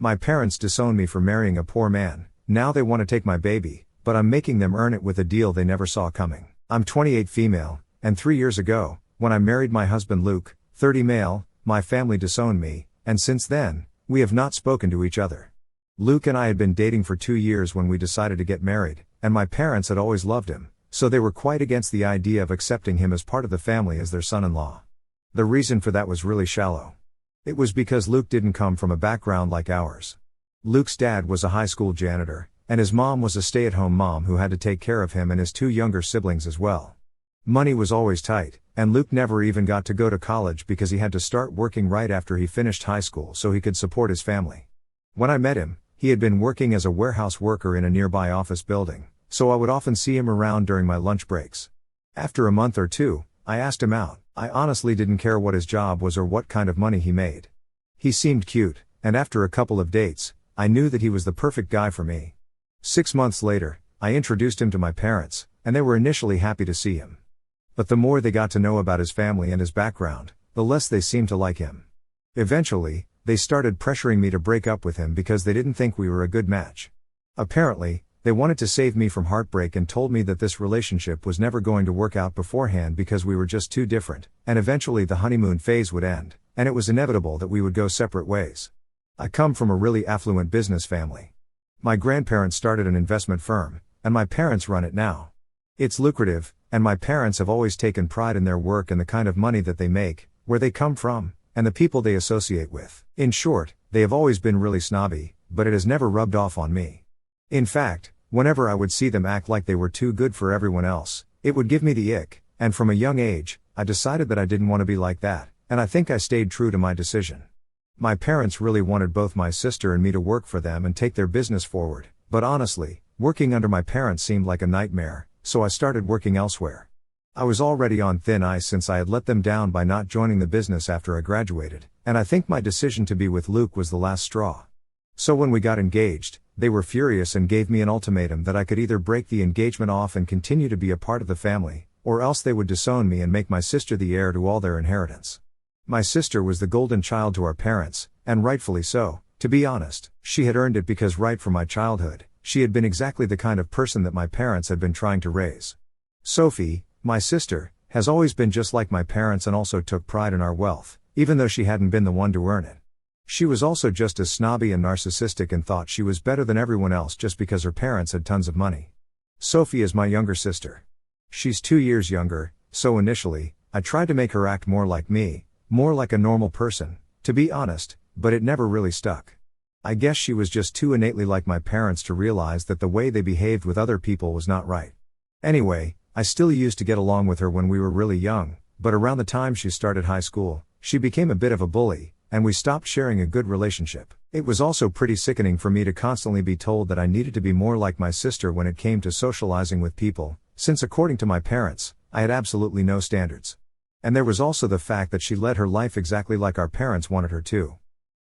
My parents disowned me for marrying a poor man. Now they want to take my baby, but I'm making them earn it with a deal they never saw coming. I'm 28 female, and 3 years ago, when I married my husband Luke, 30 male, my family disowned me, and since then, we have not spoken to each other. Luke and I had been dating for 2 years when we decided to get married, and my parents had always loved him, so they were quite against the idea of accepting him as part of the family as their son-in-law. The reason for that was really shallow. It was because Luke didn't come from a background like ours. Luke's dad was a high school janitor, and his mom was a stay-at-home mom who had to take care of him and his 2 younger siblings as well. Money was always tight, and Luke never even got to go to college because he had to start working right after he finished high school so he could support his family. When I met him, he had been working as a warehouse worker in a nearby office building, so I would often see him around during my lunch breaks. After a month or two, I asked him out. I honestly didn't care what his job was or what kind of money he made. He seemed cute, and after a couple of dates, I knew that he was the perfect guy for me. 6 months later, I introduced him to my parents, and they were initially happy to see him. But the more they got to know about his family and his background, the less they seemed to like him. Eventually, they started pressuring me to break up with him because they didn't think we were a good match. Apparently, they wanted to save me from heartbreak and told me that this relationship was never going to work out beforehand because we were just too different, and eventually the honeymoon phase would end, and it was inevitable that we would go separate ways. I come from a really affluent business family. My grandparents started an investment firm, and my parents run it now. It's lucrative, and my parents have always taken pride in their work and the kind of money that they make, where they come from, and the people they associate with. In short, they have always been really snobby, but it has never rubbed off on me. In fact, whenever I would see them act like they were too good for everyone else, it would give me the ick, and from a young age, I decided that I didn't want to be like that, and I think I stayed true to my decision. My parents really wanted both my sister and me to work for them and take their business forward, but honestly, working under my parents seemed like a nightmare, so I started working elsewhere. I was already on thin ice since I had let them down by not joining the business after I graduated, and I think my decision to be with Luke was the last straw. So when we got engaged, they were furious and gave me an ultimatum that I could either break the engagement off and continue to be a part of the family, or else they would disown me and make my sister the heir to all their inheritance. My sister was the golden child to our parents, and rightfully so. To be honest, she had earned it because right from my childhood, she had been exactly the kind of person that my parents had been trying to raise. Sophie, my sister, has always been just like my parents and also took pride in our wealth, even though she hadn't been the one to earn it. She was also just as snobby and narcissistic and thought she was better than everyone else just because her parents had tons of money. Sophie is my younger sister. She's 2 years younger, so initially, I tried to make her act more like me, more like a normal person, to be honest, but it never really stuck. I guess she was just too innately like my parents to realize that the way they behaved with other people was not right. Anyway, I still used to get along with her when we were really young, but around the time she started high school, she became a bit of a bully, and we stopped sharing a good relationship. It was also pretty sickening for me to constantly be told that I needed to be more like my sister when it came to socializing with people, since according to my parents, I had absolutely no standards. And there was also the fact that she led her life exactly like our parents wanted her to.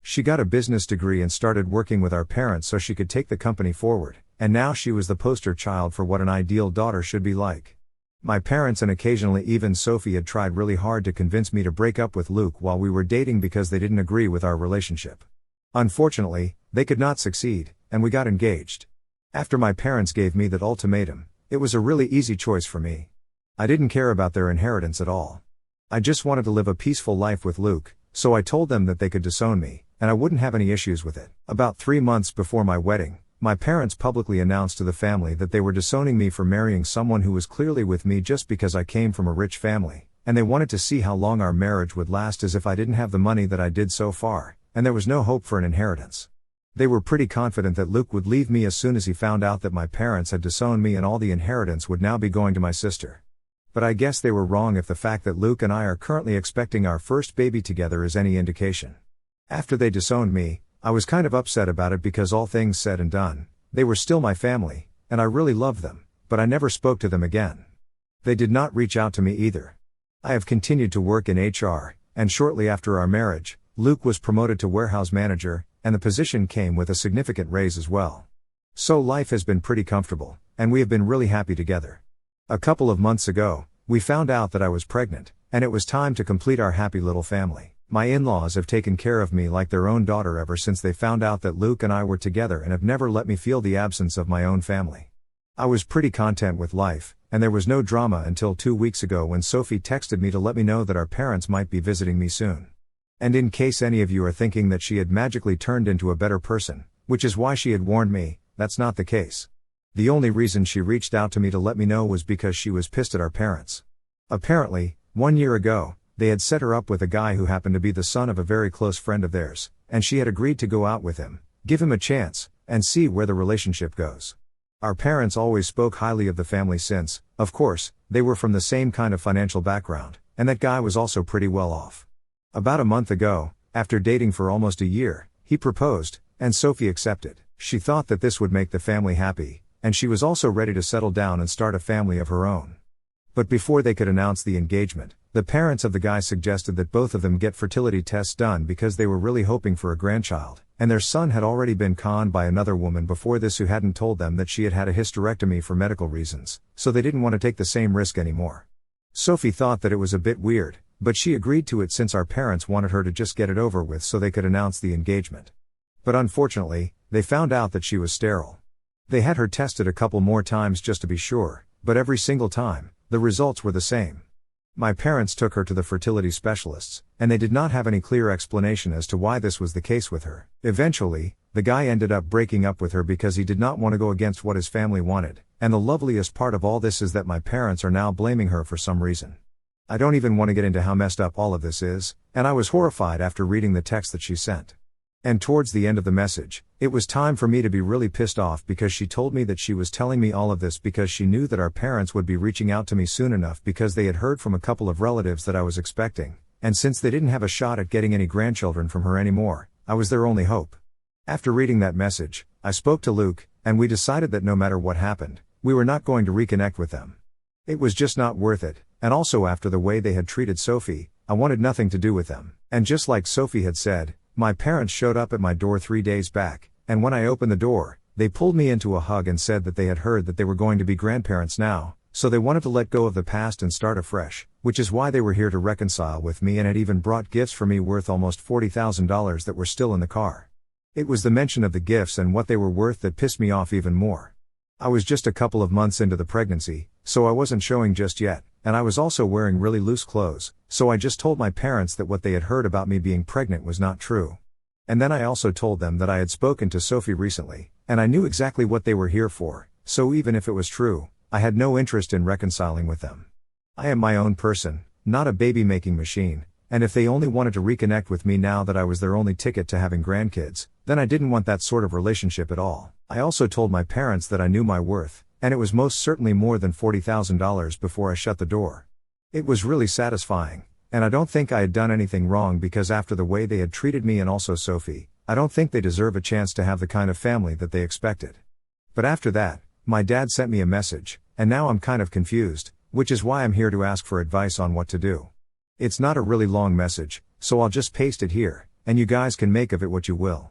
She got a business degree and started working with our parents so she could take the company forward, and now she was the poster child for what an ideal daughter should be like. My parents and occasionally even Sophie had tried really hard to convince me to break up with Luke while we were dating because they didn't agree with our relationship. Unfortunately, they could not succeed, and we got engaged. After my parents gave me that ultimatum, it was a really easy choice for me. I didn't care about their inheritance at all. I just wanted to live a peaceful life with Luke, so I told them that they could disown me, and I wouldn't have any issues with it. About 3 months before my wedding, my parents publicly announced to the family that they were disowning me for marrying someone who was clearly with me just because I came from a rich family, and they wanted to see how long our marriage would last as if I didn't have the money that I did so far, and there was no hope for an inheritance. They were pretty confident that Luke would leave me as soon as he found out that my parents had disowned me and all the inheritance would now be going to my sister. But I guess they were wrong if the fact that Luke and I are currently expecting our first baby together is any indication. After they disowned me, I was kind of upset about it because all things said and done, they were still my family, and I really loved them, but I never spoke to them again. They did not reach out to me either. I have continued to work in HR, and shortly after our marriage, Luke was promoted to warehouse manager, and the position came with a significant raise as well. So life has been pretty comfortable, and we have been really happy together. A couple of months ago, we found out that I was pregnant, and it was time to complete our happy little family. My in-laws have taken care of me like their own daughter ever since they found out that Luke and I were together and have never let me feel the absence of my own family. I was pretty content with life, and there was no drama until 2 weeks ago when Sophie texted me to let me know that our parents might be visiting me soon. And in case any of you are thinking that she had magically turned into a better person, which is why she had warned me, that's not the case. The only reason she reached out to me to let me know was because she was pissed at our parents. Apparently, 1 year ago, they had set her up with a guy who happened to be the son of a very close friend of theirs, and she had agreed to go out with him, give him a chance, and see where the relationship goes. Our parents always spoke highly of the family since, of course, they were from the same kind of financial background, and that guy was also pretty well off. About a month ago, after dating for almost a year, he proposed, and Sophie accepted. She thought that this would make the family happy, and she was also ready to settle down and start a family of her own. But before they could announce the engagement, the parents of the guy suggested that both of them get fertility tests done because they were really hoping for a grandchild, and their son had already been conned by another woman before this who hadn't told them that she had had a hysterectomy for medical reasons, so they didn't want to take the same risk anymore. Sophie thought that it was a bit weird, but she agreed to it since our parents wanted her to just get it over with so they could announce the engagement. But unfortunately, they found out that she was sterile. They had her tested a couple more times just to be sure, but every single time, the results were the same. My parents took her to the fertility specialists, and they did not have any clear explanation as to why this was the case with her. Eventually, the guy ended up breaking up with her because he did not want to go against what his family wanted, and the loveliest part of all this is that my parents are now blaming her for some reason. I don't even want to get into how messed up all of this is, and I was horrified after reading the text that she sent. And towards the end of the message, it was time for me to be really pissed off because she told me that she was telling me all of this because she knew that our parents would be reaching out to me soon enough because they had heard from a couple of relatives that I was expecting, and since they didn't have a shot at getting any grandchildren from her anymore, I was their only hope. After reading that message, I spoke to Luke, and we decided that no matter what happened, we were not going to reconnect with them. It was just not worth it, and also after the way they had treated Sophie, I wanted nothing to do with them. And just like Sophie had said, my parents showed up at my door 3 days back, and when I opened the door, they pulled me into a hug and said that they had heard that they were going to be grandparents now, so they wanted to let go of the past and start afresh, which is why they were here to reconcile with me and had even brought gifts for me worth almost $40,000 that were still in the car. It was the mention of the gifts and what they were worth that pissed me off even more. I was just a couple of months into the pregnancy, so I wasn't showing just yet, and I was also wearing really loose clothes, so I just told my parents that what they had heard about me being pregnant was not true. And then I also told them that I had spoken to Sophie recently, and I knew exactly what they were here for, so even if it was true, I had no interest in reconciling with them. I am my own person, not a baby-making machine, and if they only wanted to reconnect with me now that I was their only ticket to having grandkids, then I didn't want that sort of relationship at all. I also told my parents that I knew my worth, and it was most certainly more than $40,000 before I shut the door. It was really satisfying, and I don't think I had done anything wrong because after the way they had treated me and also Sophie, I don't think they deserve a chance to have the kind of family that they expected. But after that, my dad sent me a message, and now I'm kind of confused, which is why I'm here to ask for advice on what to do. It's not a really long message, so I'll just paste it here, and you guys can make of it what you will.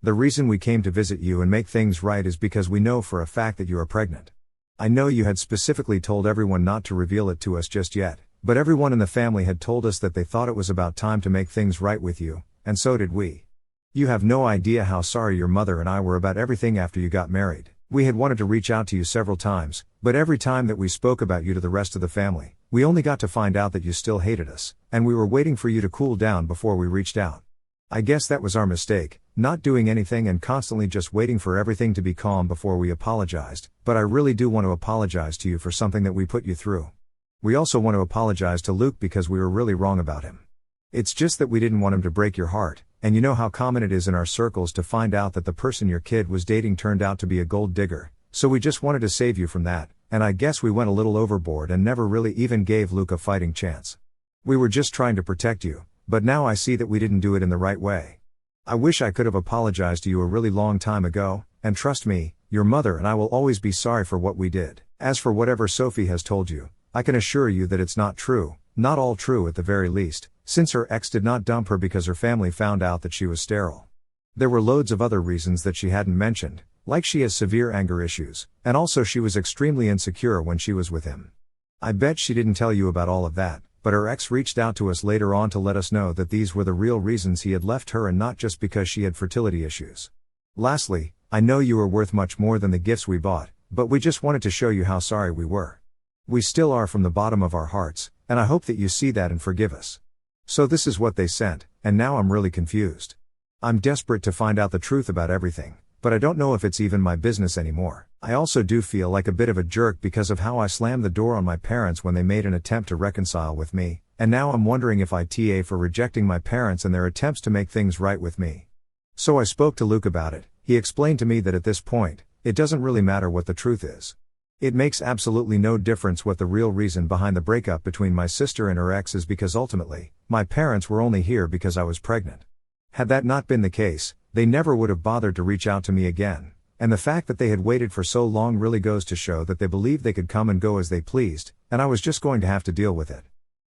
The reason we came to visit you and make things right is because we know for a fact that you are pregnant. I know you had specifically told everyone not to reveal it to us just yet, but everyone in the family had told us that they thought it was about time to make things right with you, and so did we. You have no idea how sorry your mother and I were about everything after you got married. We had wanted to reach out to you several times, but every time that we spoke about you to the rest of the family, we only got to find out that you still hated us, and we were waiting for you to cool down before we reached out. I guess that was our mistake, not doing anything and constantly just waiting for everything to be calm before we apologized, but I really do want to apologize to you for something that we put you through. We also want to apologize to Luke because we were really wrong about him. It's just that we didn't want him to break your heart, and you know how common it is in our circles to find out that the person your kid was dating turned out to be a gold digger, so we just wanted to save you from that, and I guess we went a little overboard and never really even gave Luke a fighting chance. We were just trying to protect you, but now I see that we didn't do it in the right way. I wish I could have apologized to you a really long time ago, and trust me, your mother and I will always be sorry for what we did. As for whatever Sophie has told you, I can assure you that it's not true, not all true at the very least, since her ex did not dump her because her family found out that she was sterile. There were loads of other reasons that she hadn't mentioned, like she has severe anger issues, and also she was extremely insecure when she was with him. I bet she didn't tell you about all of that, but her ex reached out to us later on to let us know that these were the real reasons he had left her and not just because she had fertility issues. Lastly, I know you are worth much more than the gifts we bought, but we just wanted to show you how sorry we were. We still are from the bottom of our hearts, and I hope that you see that and forgive us. So this is what they sent, and now I'm really confused. I'm desperate to find out the truth about everything, but I don't know if it's even my business anymore. I also do feel like a bit of a jerk because of how I slammed the door on my parents when they made an attempt to reconcile with me, and now I'm wondering if I TA for rejecting my parents and their attempts to make things right with me. So I spoke to Luke about it. He explained to me that at this point, it doesn't really matter what the truth is. It makes absolutely no difference what the real reason behind the breakup between my sister and her ex is, because ultimately, my parents were only here because I was pregnant. Had that not been the case, they never would have bothered to reach out to me again, and the fact that they had waited for so long really goes to show that they believed they could come and go as they pleased, and I was just going to have to deal with it.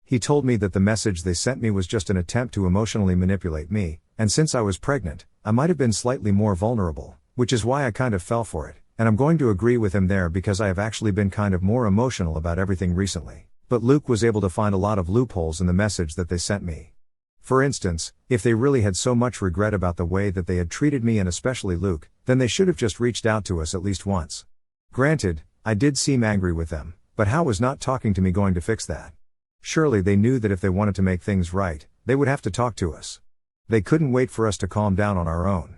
He told me that the message they sent me was just an attempt to emotionally manipulate me, and since I was pregnant, I might have been slightly more vulnerable, which is why I kind of fell for it, and I'm going to agree with him there because I have actually been kind of more emotional about everything recently. But Luke was able to find a lot of loopholes in the message that they sent me. For instance, if they really had so much regret about the way that they had treated me and especially Luke, then they should have just reached out to us at least once. Granted, I did seem angry with them, but how was not talking to me going to fix that? Surely they knew that if they wanted to make things right, they would have to talk to us. They couldn't wait for us to calm down on our own.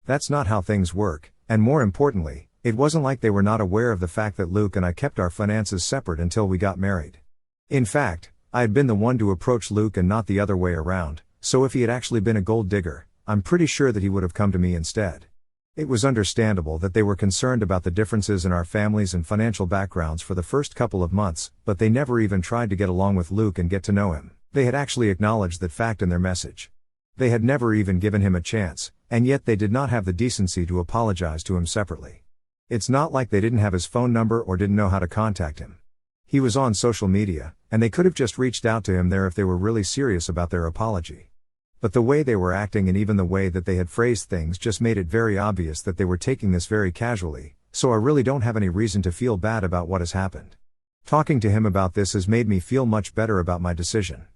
That's not how things work, and more importantly, it wasn't like they were not aware of the fact that Luke and I kept our finances separate until we got married. In fact, I had been the one to approach Luke and not the other way around, so if he had actually been a gold digger, I'm pretty sure that he would have come to me instead. It was understandable that they were concerned about the differences in our families and financial backgrounds for the first couple of months, but they never even tried to get along with Luke and get to know him. They had actually acknowledged that fact in their message. They had never even given him a chance, and yet they did not have the decency to apologize to him separately. It's not like they didn't have his phone number or didn't know how to contact him. He was on social media, and they could have just reached out to him there if they were really serious about their apology. But the way they were acting and even the way that they had phrased things just made it very obvious that they were taking this very casually, so I really don't have any reason to feel bad about what has happened. Talking to him about this has made me feel much better about my decision.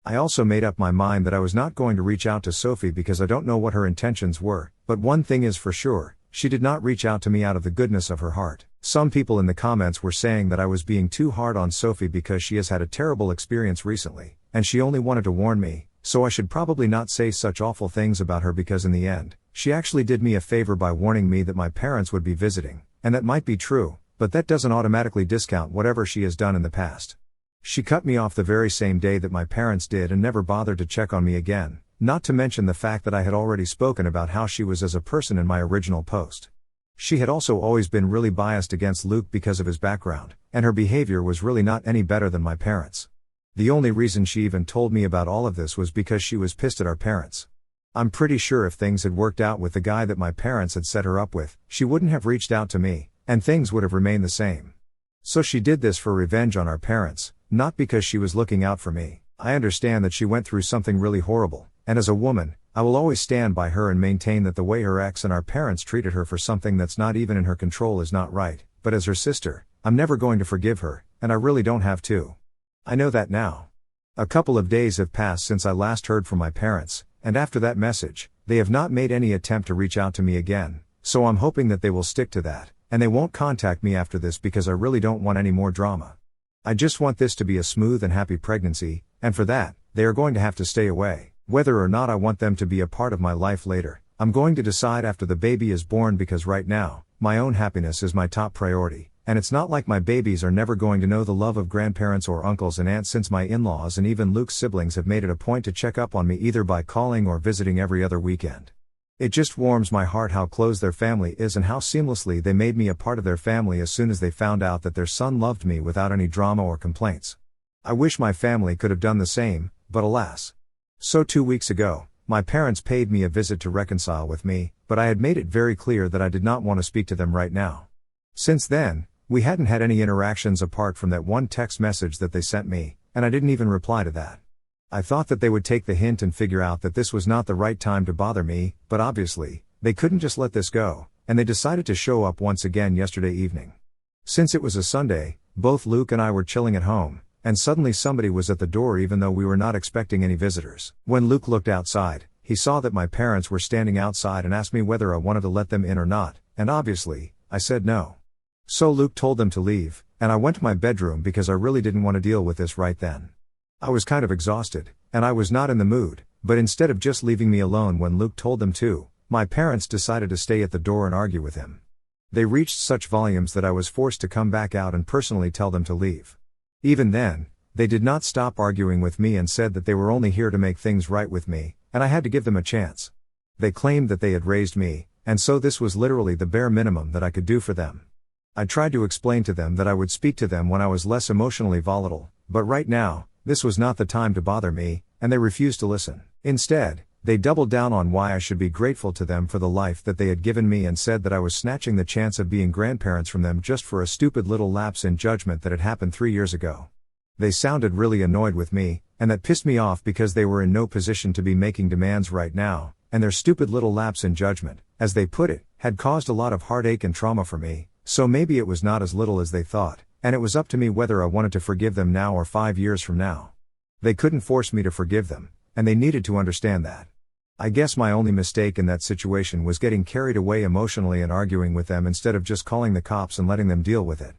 I also made up my mind that I was not going to reach out to Sophie because I don't know what her intentions were, but one thing is for sure, she did not reach out to me out of the goodness of her heart. Some people in the comments were saying that I was being too hard on Sophie because she has had a terrible experience recently, and she only wanted to warn me, so I should probably not say such awful things about her because in the end, she actually did me a favor by warning me that my parents would be visiting, and that might be true, but that doesn't automatically discount whatever she has done in the past. She cut me off the very same day that my parents did and never bothered to check on me again, not to mention the fact that I had already spoken about how she was as a person in my original post. She had also always been really biased against Luke because of his background, and her behavior was really not any better than my parents. The only reason she even told me about all of this was because she was pissed at our parents. I'm pretty sure if things had worked out with the guy that my parents had set her up with, she wouldn't have reached out to me, and things would have remained the same. So she did this for revenge on our parents, not because she was looking out for me. I understand that she went through something really horrible, and as a woman, I will always stand by her and maintain that the way her ex and our parents treated her for something that's not even in her control is not right, but as her sister, I'm never going to forgive her, and I really don't have to. I know that now. A couple of days have passed since I last heard from my parents, and after that message, they have not made any attempt to reach out to me again, so I'm hoping that they will stick to that, and they won't contact me after this because I really don't want any more drama. I just want this to be a smooth and happy pregnancy, and for that, they are going to have to stay away. Whether or not I want them to be a part of my life later, I'm going to decide after the baby is born because right now, my own happiness is my top priority, and it's not like my babies are never going to know the love of grandparents or uncles and aunts since my in-laws and even Luke's siblings have made it a point to check up on me either by calling or visiting every other weekend. It just warms my heart how close their family is and how seamlessly they made me a part of their family as soon as they found out that their son loved me without any drama or complaints. I wish my family could have done the same, but alas. So 2 weeks ago, my parents paid me a visit to reconcile with me, but I had made it very clear that I did not want to speak to them right now. Since then, we hadn't had any interactions apart from that one text message that they sent me, and I didn't even reply to that. I thought that they would take the hint and figure out that this was not the right time to bother me, but obviously, they couldn't just let this go, and they decided to show up once again yesterday evening. Since it was a Sunday, both Luke and I were chilling at home, and suddenly somebody was at the door even though we were not expecting any visitors. When Luke looked outside, he saw that my parents were standing outside and asked me whether I wanted to let them in or not, and obviously, I said no. So Luke told them to leave, and I went to my bedroom because I really didn't want to deal with this right then. I was kind of exhausted, and I was not in the mood, but instead of just leaving me alone when Luke told them to, my parents decided to stay at the door and argue with him. They reached such volumes that I was forced to come back out and personally tell them to leave. Even then, they did not stop arguing with me and said that they were only here to make things right with me, and I had to give them a chance. They claimed that they had raised me, and so this was literally the bare minimum that I could do for them. I tried to explain to them that I would speak to them when I was less emotionally volatile, but right now, this was not the time to bother me, and they refused to listen. Instead, they doubled down on why I should be grateful to them for the life that they had given me and said that I was snatching the chance of being grandparents from them just for a stupid little lapse in judgment that had happened 3 years ago. They sounded really annoyed with me, and that pissed me off because they were in no position to be making demands right now, and their stupid little lapse in judgment, as they put it, had caused a lot of heartache and trauma for me, so maybe it was not as little as they thought, and it was up to me whether I wanted to forgive them now or 5 years from now. They couldn't force me to forgive them, and they needed to understand that. I guess my only mistake in that situation was getting carried away emotionally and arguing with them instead of just calling the cops and letting them deal with it.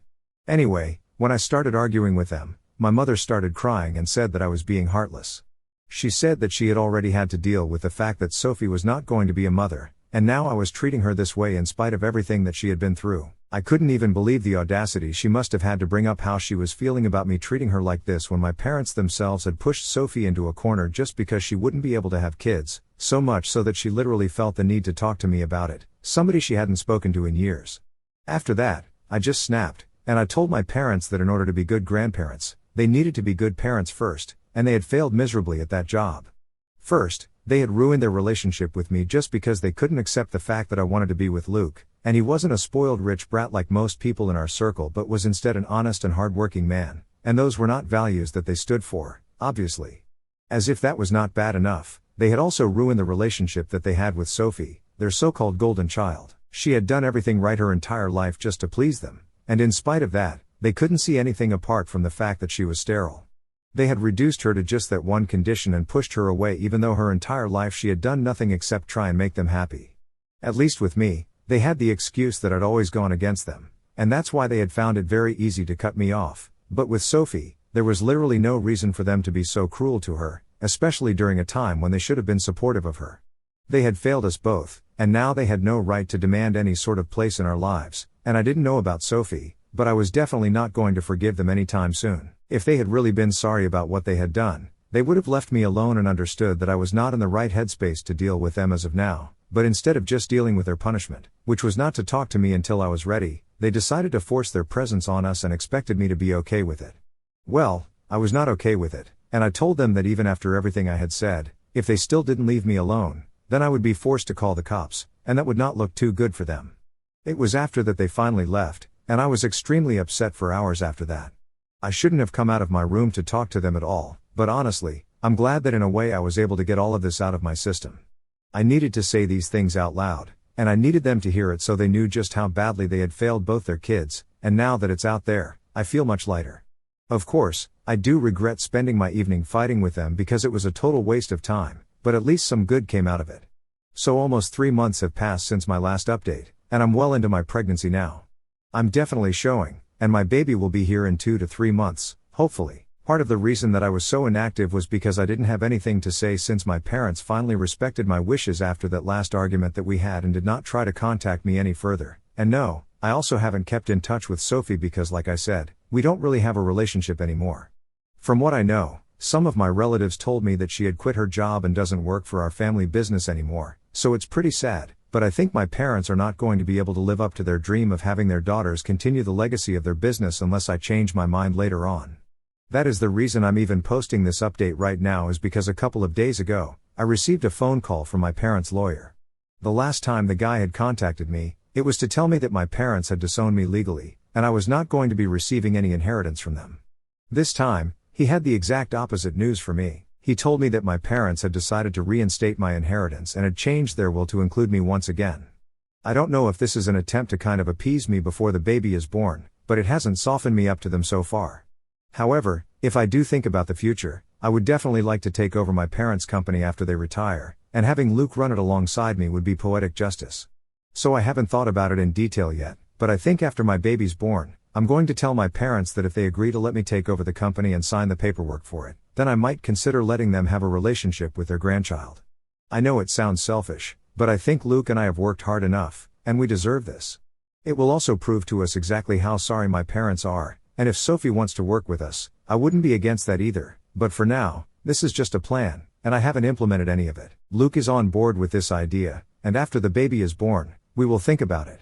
Anyway, when I started arguing with them, my mother started crying and said that I was being heartless. She said that she had already had to deal with the fact that Sophie was not going to be a mother, and now I was treating her this way in spite of everything that she had been through. I couldn't even believe the audacity she must have had to bring up how she was feeling about me treating her like this when my parents themselves had pushed Sophie into a corner just because she wouldn't be able to have kids, so much so that she literally felt the need to talk to me about it, somebody she hadn't spoken to in years. After that, I just snapped, and I told my parents that in order to be good grandparents, they needed to be good parents first, and they had failed miserably at that job. First, they had ruined their relationship with me just because they couldn't accept the fact that I wanted to be with Luke, and he wasn't a spoiled rich brat like most people in our circle but was instead an honest and hardworking man, and those were not values that they stood for, obviously. As if that was not bad enough, they had also ruined the relationship that they had with Sophie, their so-called golden child. She had done everything right her entire life just to please them, and in spite of that, they couldn't see anything apart from the fact that she was sterile. They had reduced her to just that one condition and pushed her away even though her entire life she had done nothing except try and make them happy. At least with me, they had the excuse that I'd always gone against them, and that's why they had found it very easy to cut me off, but with Sophie, there was literally no reason for them to be so cruel to her, especially during a time when they should have been supportive of her. They had failed us both, and now they had no right to demand any sort of place in our lives, and I didn't know about Sophie, but I was definitely not going to forgive them anytime soon. If they had really been sorry about what they had done, they would have left me alone and understood that I was not in the right headspace to deal with them as of now, but instead of just dealing with their punishment, which was not to talk to me until I was ready, they decided to force their presence on us and expected me to be okay with it. Well, I was not okay with it, and I told them that even after everything I had said, if they still didn't leave me alone, then I would be forced to call the cops, and that would not look too good for them. It was after that they finally left, and I was extremely upset for hours after that. I shouldn't have come out of my room to talk to them at all, but honestly, I'm glad that in a way I was able to get all of this out of my system. I needed to say these things out loud, and I needed them to hear it so they knew just how badly they had failed both their kids, and now that it's out there, I feel much lighter. Of course, I do regret spending my evening fighting with them because it was a total waste of time, but at least some good came out of it. So almost 3 months have passed since my last update, and I'm well into my pregnancy now. I'm definitely showing, and my baby will be here in 2 to 3 months, hopefully. Part of the reason that I was so inactive was because I didn't have anything to say since my parents finally respected my wishes after that last argument that we had and did not try to contact me any further. And no, I also haven't kept in touch with Sophie because like I said, we don't really have a relationship anymore. From what I know, some of my relatives told me that she had quit her job and doesn't work for our family business anymore, so it's pretty sad. But I think my parents are not going to be able to live up to their dream of having their daughters continue the legacy of their business unless I change my mind later on. That is the reason I'm even posting this update right now, is because a couple of days ago, I received a phone call from my parents' lawyer. The last time the guy had contacted me, it was to tell me that my parents had disowned me legally, and I was not going to be receiving any inheritance from them. This time, he had the exact opposite news for me. He told me that my parents had decided to reinstate my inheritance and had changed their will to include me once again. I don't know if this is an attempt to kind of appease me before the baby is born, but it hasn't softened me up to them so far. However, if I do think about the future, I would definitely like to take over my parents' company after they retire, and having Luke run it alongside me would be poetic justice. So I haven't thought about it in detail yet, but I think after my baby's born, I'm going to tell my parents that if they agree to let me take over the company and sign the paperwork for it, then I might consider letting them have a relationship with their grandchild. I know it sounds selfish, but I think Luke and I have worked hard enough, and we deserve this. It will also prove to us exactly how sorry my parents are, and if Sophie wants to work with us, I wouldn't be against that either, but for now, this is just a plan, and I haven't implemented any of it. Luke is on board with this idea, and after the baby is born, we will think about it.